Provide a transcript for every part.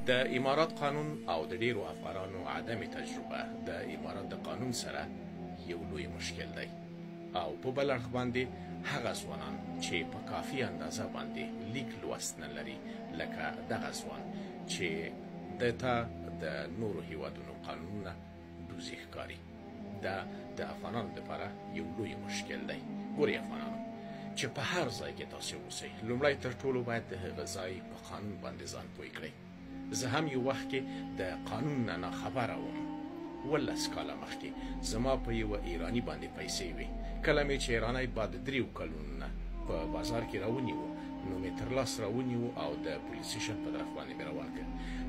د امارات قانون او د ډیرو افغانانو عدم تجربه د امارات د قانون سره یو لوی مشکل دی او په بل اړخ باندې هغه ځوانان چې په کافي اندازه باندې لیک لوست نه لري لکه دغه ځوان چې دته د نورو هیوادونو قانونونه دوزي ښکاري دا د افغانانو لپاره یو لوی مشکل دی. ګورئ افغانانو چې په هر ځای کې تاسو اوسئ لومړی تر ټولو باید د هغه ځای په قانون باندې ځان پوه کړئ. زه هم یو وخت کې د قانون نه ناخبره وم. 18 کاله مخکې زما په یوه ایراني باندې پیسې وې. کله مې چې ایرانی بعد 3 کلونو نه په بازار کې راونیو نو مې تر لاس راونیو او د پولیس سټیشن په طرف باندې مې روان کړ.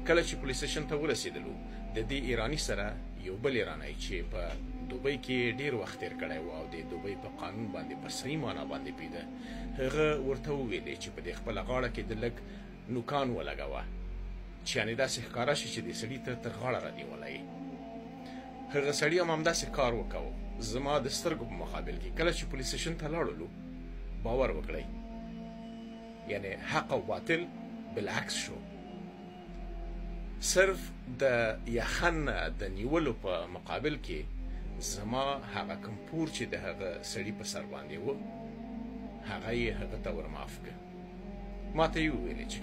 کله چې پولیس سټیشن ته ورسېدلو د دې ایراني سره یو بل ایرانی چې په دوبۍ کې ډیر وخت تیر کړی و او د دوبۍ په قانون باندې په صحیح معنا باندې پیده هغه ورته وویلې چې په دې خپله غاړه کې د لږ نوکان ولګوه چې یعنې داسې ښکاره شي چې دې سړي ته تر غاړه رانیولی. هغه سړي هم همداسې کار وکاوه زما د سترګو په مقابل کې. کله چې پولیس سټیشن ته لاړلو باور وکړئ یعنې حق او باطل بالعکس شو. صرف د یخن د نیولو په مقابل کې زما هغه کوم پور چې د هغه سړي په سر باندې و هغه یې هغه ته ورمعاف کړ. ما ته یې وویلې چې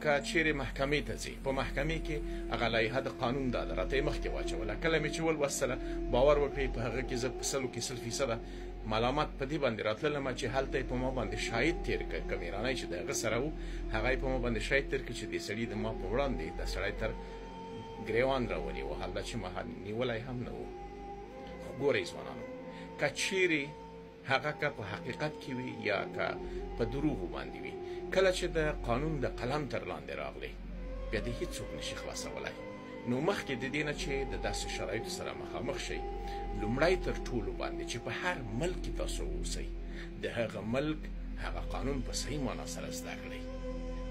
که چیرې محکمې ته ځې په محکمې کې هغه لایحه د قانون دا ده راته یې مخکې واچوله. کله مې چې ولوستله باور وکړئ په هغه کې زه په 100% ملامت په دې باندې راتللم چې هلته یې په ما باندې شاهد تېر کړ. کوم ایرانی چې د هغه سره و هغه یې په ما باندې شاهد تېر کړ چې دې سړي د ما په وړاندې د سړی تر ګریوان راونیو هلته چې ما نیولی هم نه و. خو ګورئ ځوانانو که چیرې هغه که په حقیقت کې وي یا که په دروغو باندې وي کله چې د قانون د قلم تر لاندې راغلی بیا دې هېڅوک نشي خلاصولی. نو مخکې د دې نه چې د داسې شرایطو سره مخامخ شئ لومړی تر ټولو باندې چې په هر ملک کې تاسو اوسئ د هغه ملک هغه قانون په صحیح معنا سره زده کړئ.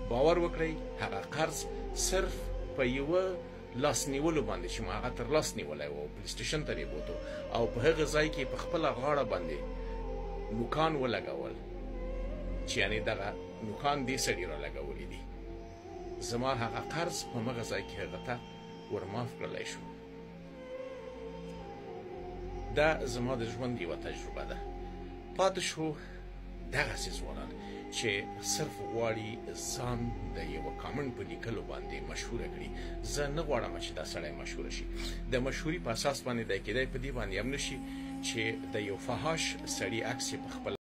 باور وکړئ هغه قرض صرف په یوه لاس نیولو باندې چې ما هغه تر لاس نیولی و پولیس سټیشن ته یې بوتو او په هغه ځای کې په خپله غاړه باندې نوکان ولګول چې یعنې دغه نوکان دې سړي را لګولي دي. زما هغه قرض په مغه ځای کې هغه ته ورمعاف کړلی شو. دا زما د ژوند یوه تجربه ده. پاتې شو دغسې ځوانان چې صرف غواړي ځان د یوه کامنټ په لیکلو باندې مشهوره کړي. زه نه غواړم چې دا سړی مشهوره شي. د مشهوري په اساس باندې دی کېدی په دې باندې هم نه شي چې د یو فحاش سړي عکس یې په خپل